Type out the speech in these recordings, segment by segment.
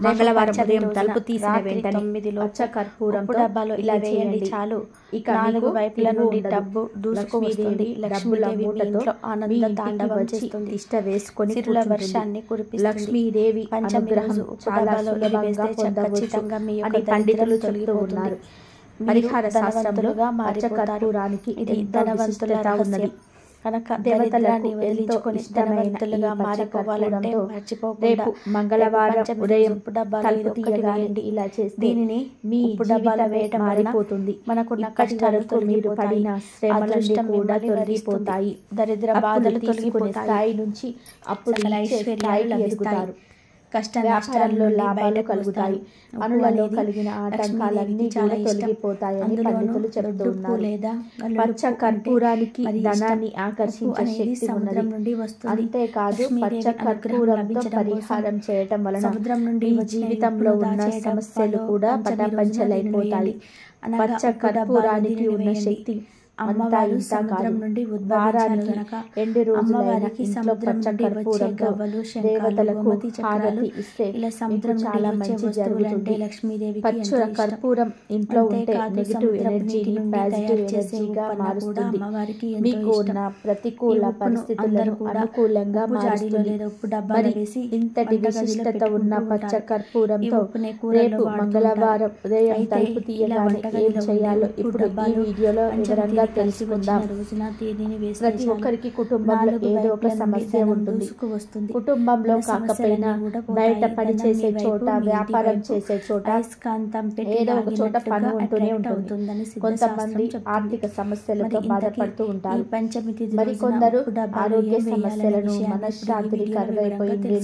మంగళవారం ఉదయం తలుపు తీసిన వెంటనే పచ్చ కర్పూరంతో డబ్బాలో ఇలా చేయండి చాలు. ఇక నాలుగు వైపుల నుండి డబ్బు దూసుకువస్తుంది. లక్ష్మీదేవి మూటతో ఆనంద తాండవం చేస్తుంది. తిష్ట వేసుకొని సిరుల వర్షాన్ని కురిపిస్తుంది. లక్ష్మీదేవి అనుగ్రహం చాలా సులభంగా పొందవచ్చు అని పండితులు చెబుతూ ఉన్నారు. పరిహార శాస్త్రంలో పచ్చ కర్పూరానికి ఎంతో విశిష్టత ఉన్నది. కనుక దేవతలకు ఎంతో ఇష్టమైనగా మారిపోవాలంటే రేపు మంగళవారం ఉదయం తలుపు తీయగానే ఇలా చేస్తే దీనిని మీ జీవితం మారిపోతుంది. మనకున్న కష్టాలతో మీరు పడిన శ్రమలు కూడా తొలగిపోతాయి. దరిద్ర బాధలు తొలగిపోయే స్థాయి నుంచి అప్పుడు స్థాయికి ఎదుగుతారు. కష్ట నష్టాల్లో లాభాలు కలుగుతాయి. పనులలో కలిగిన ఆటంకాలన్నీ కూడా తొలగిపోతాయని పండితులు చెబుతూ ఉన్నారు. పచ్చ కర్పూరానికి ధనాన్ని ఆకర్షించే శక్తి ఉన్నది. అంతేకాదు పచ్చ కర్పూరంతో పరిహారం చేయటం వలన మీ జీవితంలో ఉన్న సమస్యలు కూడా పటాపంచలైపోతాయి. పచ్చ కర్పూరానికి ఉన్న శక్తి అమ్మవారు సముద్రం నుండి ఉద్భవించారు గనక 2 రోజులైన ఇంట్లో పచ్చ కర్పూరంతో దేవతలకు హారతి ఇస్తే ఇలా సముద్రం చాలా మంచి జరుగుతుంది. లక్ష్మీదేవి పచ్చ కర్పూరం ఇంట్లో ఉంటే నెగిటివ్ ఎనర్జీని పాజిటివ్ ఎనర్జీగా మారుస్తుంది. మీకు ఉన్న ప్రతికూల పరిస్థితులను అనుకూలంగా మారుస్తుంది. మరి ఇంతటి విశిష్టత ఉన్న పచ్చ కర్పూరంతో రేపు మంగళవారం ఉదయం తలుపు తీయగానే ఏం చేయాలో ఇప్పుడు ఈ వీడియోలో వివరంగా తెలుసుకుందాం. ప్రతి ఒక్కరికి కుటుంబంలో ఏదో ఒక సమస్య ఉంటుంది. కుటుంబంలో కాకపోయినా బయట పని చేసే చోట, వ్యాపారం చేసే చోట ఏదో ఒక చోట పని ఉంటూనే ఉంటుంది. కొంతమంది ఆర్థిక సమస్యలతో బాధపడుతూ ఉంటారు. మరికొందరు ఆరోగ్య సమస్యలను, మనశ్శాంతిని కరువైపోయింది,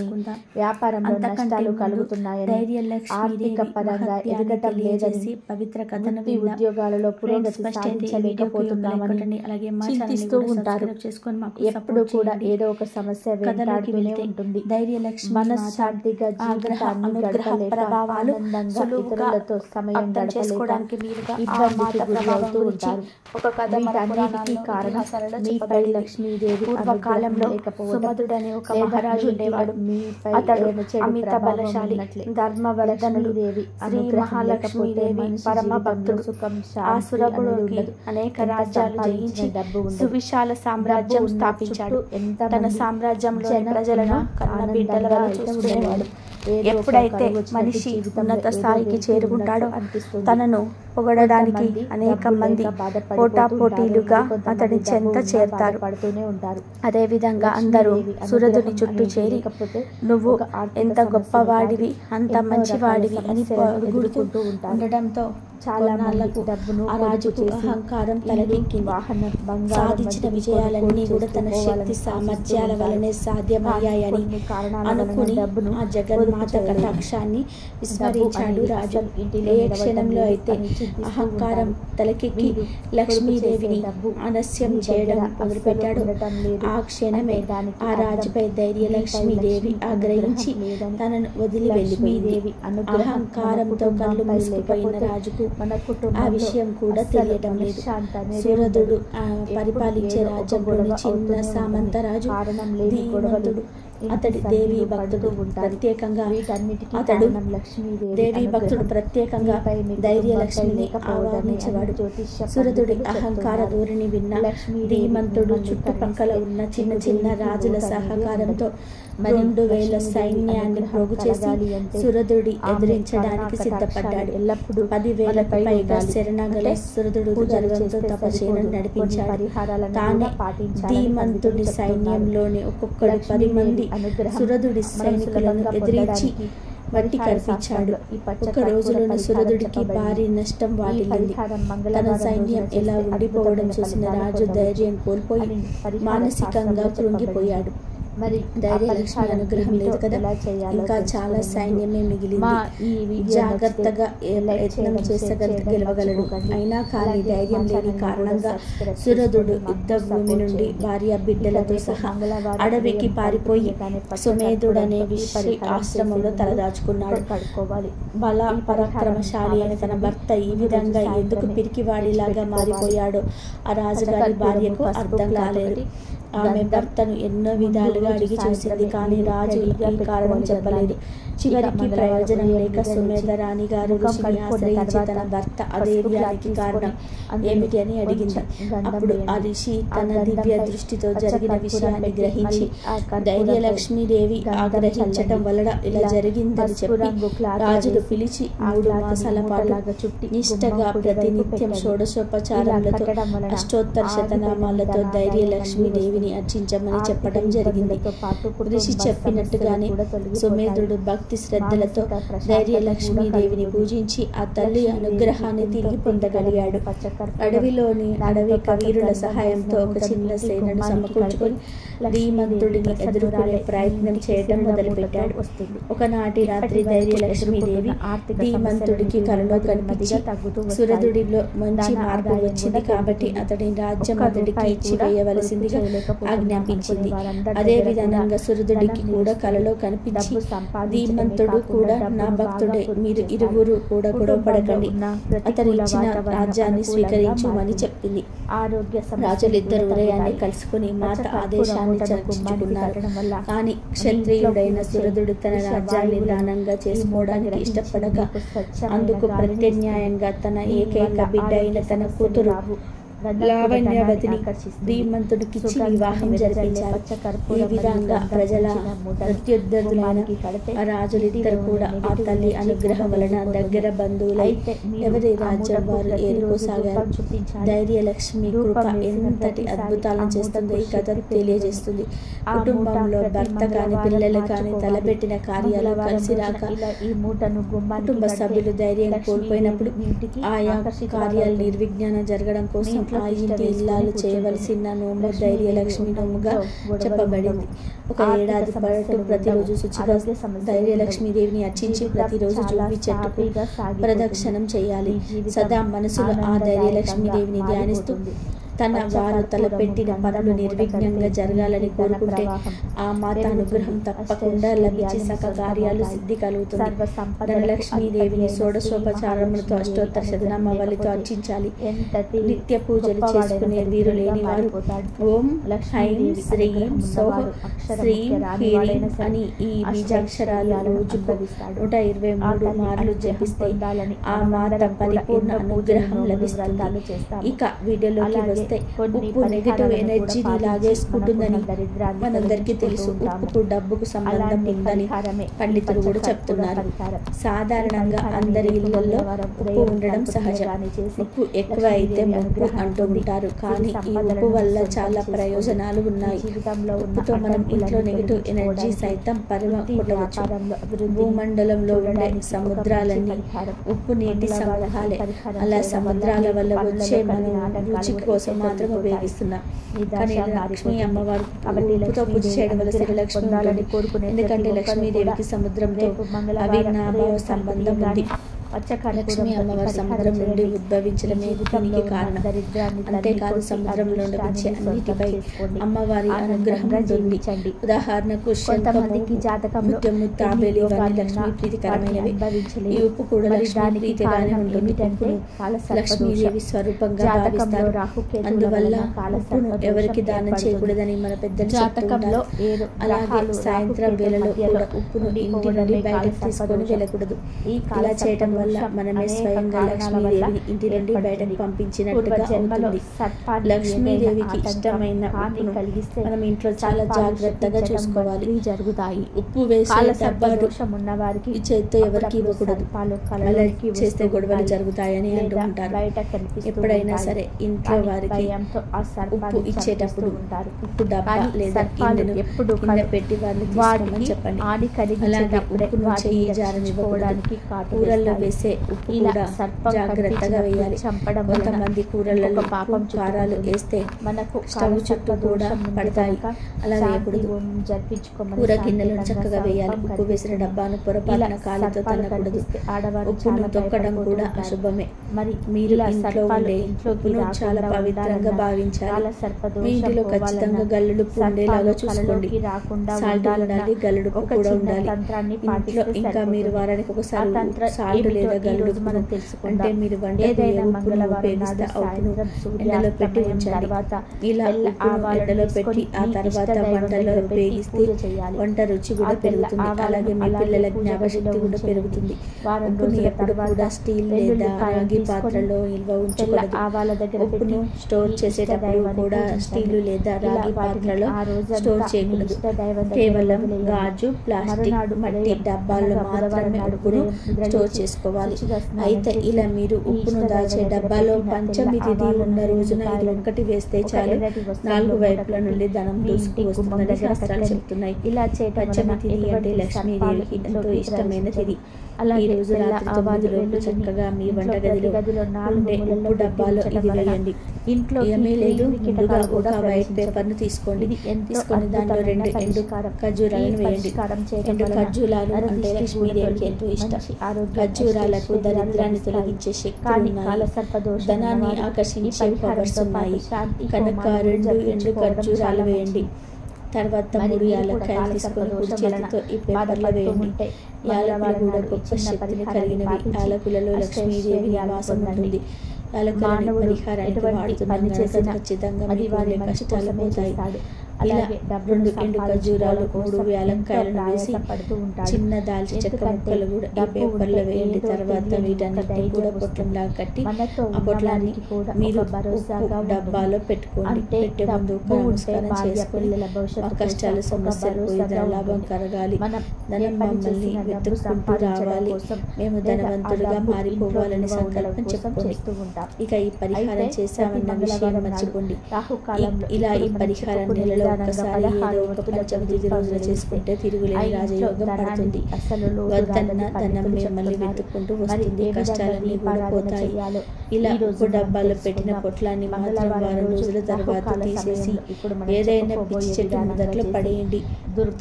వ్యాపారంలో నష్టాలు కలుగుతున్నాయని, ఆర్థిక పరంగా ఎదగటం లేదని, వృత్తి ఉద్యోగాలలో పురోగతి సాధించలేకపోతున్నామని చింతిస్తూ ఉంటారు. ఎప్పుడు కూడా ఏదో ఒక సమస్య వెంటాడుతూనే ఉంటుంది. మనశ్శాంతిగా జీవితాన్ని గడపలేక, ఆనందంగా ఇతరులతో సమయం గడపలేక ఇబ్బందికి గురవుతూ ఉంటారు. వీటన్నిటికీ కారణం మీపై లక్ష్మీదేవి పూర్వకాలంలో సుమధుడనే ఒక మహారాజు ఉండేవాడు. అతడు అమిత బలశాలి, ధర్మవర్ధనుడు, శ్రీ మహాలక్ష్మీదేవి పరమ భక్తుడు. ఆసురకుడికి అనేక రాజ్యాలు జయించి సువిశాల సామ్రాజ్యం స్థాపించాడు. తన సామ్రాజ్యంలో ప్రజలను కన్న బిడ్డలుగా చూసుకునేవాడు. ఎప్పుడైతే మనిషి ఉన్నత స్థాయికి చేరుకుంటాడో తనను పొగడడానికి అనేక మంది పోటాపోటీలుగా అతని చెంత చేరతారు. అదేవిధంగా అందరూ సురధుని చుట్టూ చేరి నువ్వు ఎంత గొప్పవాడివి, అంత మంచివాడివి అని పొగుడుకుంటూ ఉండడంతో చాలా నాళ్లకు ఆ రాజుకు అహంకారం తలకెక్కింది. సాధించిన విజయాలన్నీ కూడా తన శక్తి సామర్థ్యాల వలనే సాధ్యమయ్యాయని అనుకుని ఆ జగన్మాత కటాక్షాన్ని విస్మరించాడు రాజు. ఏ క్షణంలో అయితే అహంకారం తలకెక్కి లక్ష్మీదేవిని ఆలస్యం చేయడం మొదలుపెట్టాడు, ఆ క్షణమే ఆ రాజుపై ధైర్య లక్ష్మీదేవి ఆగ్రహించి తనను వదిలి వెళ్ళిపోయింది. అహంకారంతో కళ్ళు మూసుకుపోయిన రాజుకు ఆ విషయం కూడా తెలియటం లేదు. సురధుడు పరిపాలించే రాజ్యంలోని చిన్న సామంత రాజు ధీమంతుడు. అతడి దేవి భక్తుడు. ప్రత్యేకంగా అతడు దేవి భక్తుడు ప్రత్యేకంగా ధైర్య లక్ష్మిని ఆహ్వానించేవాడు. సురధుడి అహంకార ధోరణి విన్న ధీమంతుడు చుట్టుపక్కల ఉన్న చిన్న చిన్న రాజుల సహకారంతో 2000 సైన్యాన్ని పోగు చేసి సురధుడి ఎదిరించడానికి సిద్ధపడ్డాడు. 10,000కు పైగా శరణగల సురధుడు గర్వంతో తపస్సును నడిపించాడు. తానే ధీమంతుడి సైన్యంలోని ఒక్కొక్కడు 10 మంది సురధుడి సైనికులను ఎదిరించి వట్టి కల్పించాడు. ఒక రోజులోని సురధుడికి భారీ నష్టం వాటిల్లింది. తన సైన్యం ఎలా ఉండిపోవడం చూసిన రాజు ధైర్యం కోల్పోయి మానసికంగా కృంగిపోయాడు. మరి ధైర్యలక్ష్మి అనుగ్రహం లేదు కదా, ఇంకా చాలా సైన్యమే మిగిలింది. జాగ్రత్తగా యత్నం గెలవగలడు. అయినా కానీ ధైర్యం లేని కారణంగా సురధుడు యుద్ధ భూమి నుండి భార్య బిడ్డలతో సహా అడవికి పారిపోయి సుమేధుడనే విషి ఆశ్రమంలో తలదాచుకున్నాడు. బల పరాక్రమశాలి అని తన భర్త ఈ విధంగా ఎందుకు పిరికివాడిలాగా మారిపోయాడో ఆ రాజుగారి భార్యకు అర్థం కాలేదు. ఆమె భర్తను ఎన్నో విధాలుగా అడిగి చూసింది, కానీ రాజు ఈ కారణం చెప్పలేదు. చివరికి ప్రయోజనం లేక సుమేధ రాణి గారు ఋషిని ఆశ్రయించి తన భర్త అధైర్యానికి కారణం ఏమిటి అని అడిగింది. అప్పుడు ఆ ఋషి తన దివ్య దృష్టితో జరిగిన విషయాన్ని గ్రహించి ధైర్యలక్ష్మీదేవి ఆగ్రహించటం వలన ఇలా జరిగిందని చెప్పి రాజును పిలిచి 3 మాసాల పాటు నిష్టగా ప్రతినిత్యం షోడశోపచారాలతో అష్టోత్తర శతనామాలతో ధైర్యలక్ష్మీదేవిని అర్చించమని చెప్పడం జరిగింది. ఋషి చెప్పినట్టుగానే సుమేధుడు భక్తి శ్రద్ధలతో ధైర్యలక్ష్మీదేవిని పూజించి ఆ తల్లి అనుగ్రహాన్ని తిరిగి పొందగలిగాడు. అడవిలోని అడవి కవీరుల సహాయంతో ఒక చిన్న సేనను సమకూర్చుకొని ధీమంతుడిని ఎదుర్కొనే ప్రయత్నం చేయడం మొదలుపెట్టాడు. ఒకనాటి రాత్రి ధైర్యలక్ష్మీదేవి ధీమంతుడికి కలలో కనిపించి సురధుడిలో మంచి మార్పు వచ్చింది కాబట్టి అతడిని రాజ్యం అతడికి ఇచ్చి వేయవలసిందిగా ఆజ్ఞాపించింది. అదే విధంగా సురధుడికి కూడా కలలో కనిపించి ధీమంతుడు కూడా నా భక్తుడే, మీరు ఇరువురు కూడా గొడవపడకండి, అతను ఇచ్చిన రాజ్యాన్ని స్వీకరించమని చెప్పింది. రాజులిద్దరు ఉదయాన్ని కలుసుకుని మాత ఆదేశాన్ని చర్చించుకున్నారు. కానీ క్షత్రియుడైన సురధుడు తన రాజ్యాన్ని దానంగా చేసుకోవడానికి ఇష్టపడక అందుకు ప్రత్యామ్నాయంగా తన ఏకైక బిడ్డ అయిన తన కూతురు లావణ్యవతిని ధీమంతుడికిచ్చి వివాహం జరిపించారు. ఈ విధంగా ప్రజల ప్రత్యర్థులైన రాజులిద్దరు కూడా ఆ తల్లి అనుగ్రహం వలన దగ్గర బంధువులై ఎవరి రాజ్యం వారు ఏరుకోసాగారు. ధైర్యలక్ష్మి కృప ఎంతటి అద్భుతాలను చేస్తుందో ఈ కథ తెలియజేస్తుంది. కుటుంబంలో భర్త కాని పిల్లలు కాని తలపెట్టిన కార్యాలు కలిసి రాక కుటుంబ సభ్యులు ధైర్యం కోల్పోయినప్పుడు ఆయా కార్యాలు నిర్విఘ్నంగా జరగడం కోసం ఆ ఇంటి ఇల్లాలు చేయవలసిన నోము ధైర్యలక్ష్మి నోముగా చెప్పబడింది. ఒక ఏడాది పాటు ప్రతిరోజు శుచిగా ధైర్యలక్ష్మీదేవిని అర్చించి ప్రతిరోజు జువ్వి చెట్టుకు ప్రదక్షిణం చేయాలి. సదా మనసులో ఆ ధైర్యలక్ష్మీదేవిని ధ్యానిస్తూ తన వారు తలపెట్టిన పనులు నిర్విఘ్నంగా జరగాలని కోరుకుంటే ఆ మాత అనుగ్రహం తప్పకుండా లభించి సకల కార్యాలు సిద్ధి కలుగుతుంది. ధనలక్ష్మీదేవిని షోడశోపచారములతో అష్టోత్తర శతనామావళితో అర్చించాలి. నిత్య పూజలు చేసుకునే వీరు లేని వారు ఓం హ్రైం శ్రీం సౌః శ్రీం హ్రీం అని ఈ బీజాక్షరాలు రోజుకు 123 మార్లు జపిస్తే ఆ మాత పరిపూర్ణ అనుగ్రహం లభిస్తుంది. ఇక వీడియోలోకి వస్తే ఉప్పు నెగటివ్ ఎనర్జీని లాగేసుకుంటుందని మనందరికీ తెలుసు. ఉప్పుకు డబ్బుకు సంబంధం ఉందని పండితులు కూడా చెప్తున్నారు. సాధారణంగా అందరి ఇళ్లలో ఉప్పు ఉండడం సహజం. ఉప్పు ఎక్కువ అయితే ముప్పు అంటూ ఉంటారు. కానీ ఈ ఉప్పు వల్ల చాలా ప్రయోజనాలు ఉన్నాయి. ఉప్పుతో మనం ఇంట్లో నెగటివ్ ఎనర్జీ సైతం కొట్టవచ్చు. భూమండలంలో ఉండే సముద్రాలన్నీ ఉప్పు నీటి సమూహాలే. అలా సముద్రాల వల్ల వచ్చే మనం రుచి కోసం మాత్రం ఉపయోగిస్తున్నాం. కానీ లక్ష్మీ అమ్మవారు ఉప్పుతో పూజ చేయడం వల్ల శ్రీలక్ష్మి ఉంటుంది. ఎందుకంటే లక్ష్మీదేవికి సముద్రంతో అవినాభావ సంబంధం ఉంది. లక్ష్మీ అమ్మవారి సముద్రం నుండి ఉద్భవించడమే దీనికి కారణం. అంతేకాదు సముద్రంలో వచ్చే అన్నిటిపై అమ్మవారి అనుగ్రహం ఉంటుంది. ఉదాహరణకు శంఖము, తాబేలు ఇవన్నీ లక్ష్మీ ప్రీతికరమైనవి. ఈ ఉప్పు కూడా లక్ష్మీ ప్రీతిగానే ఉంటుంది. లక్ష్మీదేవి స్వరూపంగా భావిస్తారు. అందువల్ల ఉప్పును ఎవరికి దానం చేయకూడదని మన పెద్దలు చెప్తుంటారు. అలాగే సాయంత్రం వేళలో కూడా ఉప్పును ఇంటి నుండి బయటకు తీసుకొని వెళ్ళకూడదు. ఇలా చేయటం వల్ల మనమే స్వయంగా లక్ష్మీదేవిని ఇంటి నుండి బయటకు పంపించినట్టుగా అవుతుంది. లక్ష్మీదేవికి ఇష్టమైన ఉప్పును మనం ఇంట్లో చాలా జాగ్రత్తగా చూసుకోవాలి. జరుగుతాయి. ఉప్పు వేసే డబ్బాలు ఈ చేత్తో ఎవరికి ఇవ్వకూడదు. అలా చేస్తే గొడవలు జరుగుతాయని అంటూ ఉంటారు. ఎప్పుడైనా సరే ఇంట్లో వారికి ఉప్పు ఇచ్చేటప్పుడు ఉప్పు డబ్బా లేదా గిన్నెను కింద పెట్టి వారిని తీసుకోమని చెప్పండి. అలాగే ఉప్పును చెయ్యి జారనివ్వకూడదు. కూరల్లో వేసే ఉప్పు కూడా జాగ్రత్తగా వేయాలి. కొంతమంది కూరలలో పాపం కారాలు వేస్తే మనకు స్టవ్ చుట్టూ కూడా పడతాయి. అలా వేయకూడదు. కూర గిన్నెలను చక్కగా వేయాలి. ఉప్పు వేసిన డబ్బాను పొరపాటున కాలితో తన్నకూడదు. ఉప్పును తొక్కడం కూడా అశుభమే. మీరు ఇంట్లో ఉండే ఉప్పును చాలా పవిత్రంగా భావించాలి. మీ ఇంటిలో ఖచ్చితంగా గల్లుడుప్పు ఉండేలాగా చూసుకోండి. సాల్ట్ ఉండాలి, గల్లుడుప్పు కూడా ఉండాలి. ఇంట్లో ఇంకా మీరు వారానికి ఒకసారి సాల్ట్ లేదా గల్లుడుపును అంటే మీరు వంటకు ఏ ఉప్పును ఉపయోగిస్తే అవును ఎండలో పెట్టి ఉంచండి. ఇలా ఉప్పును ఎండలో పెట్టి ఆ తర్వాత వంటలో ఉపయోగిస్తే వంట రుచి కూడా పెరుగుతుంది. అలాగే మీ పిల్లల జ్ఞాపశక్తి కూడా పెరుగుతుంది. ఉప్పును ఎప్పుడు కూడా స్టీల్ లేదా రాగి పాత్రలో నిల్వ ఉంచకూడదు. ఉప్పును స్టోర్ చేసేటప్పుడు కూడా స్టీల్ లేదా రాగి పాత్రలో స్టోర్ చేయకూడదు. కేవలం గాజు, ప్లాస్టిక్, మట్టి డబ్బాల్లో మాత్రమే ఉప్పును స్టోర్ చేసుకోవాలి. అయితే ఇలా మీరు ఉప్పును దాచే డబ్బాలో పంచమి తిథి ఉన్న రోజున ఇది ఒక్కటి వేస్తే చాలు, 4 వైపుల నుండి ధనం దూసుకు వస్తుందని శాస్త్రాలు చెప్తున్నాయి. పంచమి తిథి అంటే లక్ష్మీదేవికి ఎంతో ఇష్టమైన తిథి. ఈ రోజు రాత్రి 9 లోపు చక్కగా మీ వంటగదిలో ఉండే ఉప్పు డబ్బాలో ఇది వేయండి. ఇంట్లో ఏమీ లేదు, ముందుగా ఒక వైట్ పేపర్ను తీసుకొని దానిలో 2 ఎండు ఖర్జూరాలను వేయండి. ఎండు ఖర్జూరాలు అంటే లక్ష్మీదేవికి ఎంతో ఇష్టం. ఖర్జూరాలకు దరిద్రాన్ని తొలగించే శక్తులు ఉన్నాయి, ధనాన్ని ఆకర్షించే పవర్స్ ఉన్నాయి కనుక 2 ఎండు ఖర్జూరాలు వేయండి. తర్వాత 3 యాలక్కాయలు తీసుకొని కుడి చేతితో ఈ పేపర్లో వేయండి. యాలకులు కూడా గొప్ప శక్తిని కలిగినవి. యాలకులలో లక్ష్మీదేవి నివాసం ఉంటుంది. యాలకులను పరిహారానికి వాడుతున్నందున ఖచ్చితంగా మీకు ఉండే కష్టాలు పోతాయి. ఇలా 2 ఎండు ఖర్జూరాలు 3 యాలక్కాయలను వేసి చిన్న దాల్చిన చెక్క ముక్కలు కూడా ఈ పేపర్లో వేయండి. తర్వాత వీటన్నిటిని కూడా పొట్లంలాగా కట్టి ఆ పొట్లాన్ని మీరు ఉప్పు డబ్బాలో పెట్టుకోండి. పెట్టే ముందు నమస్కారం చేసుకొని ఆ కష్టాలు సమస్యలు పోయి ధనలాభం కలగాలి, ధనం మమ్మల్ని వెతుక్కుంటూ రావాలి, మేము ధనవంతులుగా మారిపోవాలని సంకల్పం చెప్పుకోండి. ఇక ఈ పరిహారం చేశామన్న విషయం మర్చిపోండి. ఇలా ఈ పరిహారం నెలలో ఒక్కసారి ఏదో ఒక పంచమి తిథి రోజున చేసుకుంటే తిరుగులేని రాజయోగం పడుతుంది. వద్దన్న ధనం మిమ్మల్ని వెతుక్కుంటూ వస్తుంది, కష్టాలన్నీ కూడా పోతాయి. ఇలా ఉప్పు డబ్బాలో పెట్టిన పొట్లాన్ని మాత్రం వారం రోజుల తర్వాత తీసేసి ఏదైనా పిచ్చి చెట్టు మొదట్లో పడేయండి.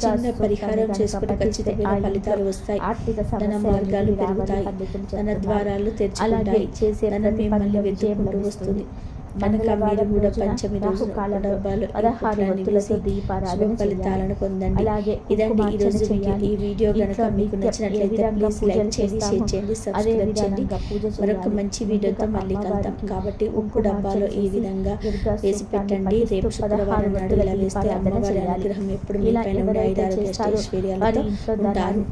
చిన్న పరిహారం చేసుకుంటే ఖచ్చితమైన ఫలితాలు వస్తాయి, ధన మార్గాలు పెరుగుతాయి, ధన ద్వారాలు తెరుచుకుంటాయి, ధనం మిమ్మల్ని వెతుక్కుంటూ వస్తుంది. కనుక మీరు కూడా పంచమి రోజు డబ్బాలో శుభ ఫలితాలను పొందండి. ఇదండి ఈరోజు వీడియో. ఈ వీడియో కనుక మీకు నచ్చినట్లయితే ప్లీజ్ లైక్ చేయండి, షేర్ చేయండి, సబ్స్క్రైబ్ చేయండి. మరొక మంచి వీడియోతో మళ్ళీ కలుద్దాం. కాబట్టి ఉప్పు డబ్బాలో ఈ విధంగా వేసి పెట్టండి. రేపు శుక్రవారం నాడు ఇలా వేస్తే అమ్మవారి అనుగ్రహం ఎప్పుడు మీ పైన ఉండే 5 ఆరోగ్య ఐశ్వర్యాలతో ఉంటారు.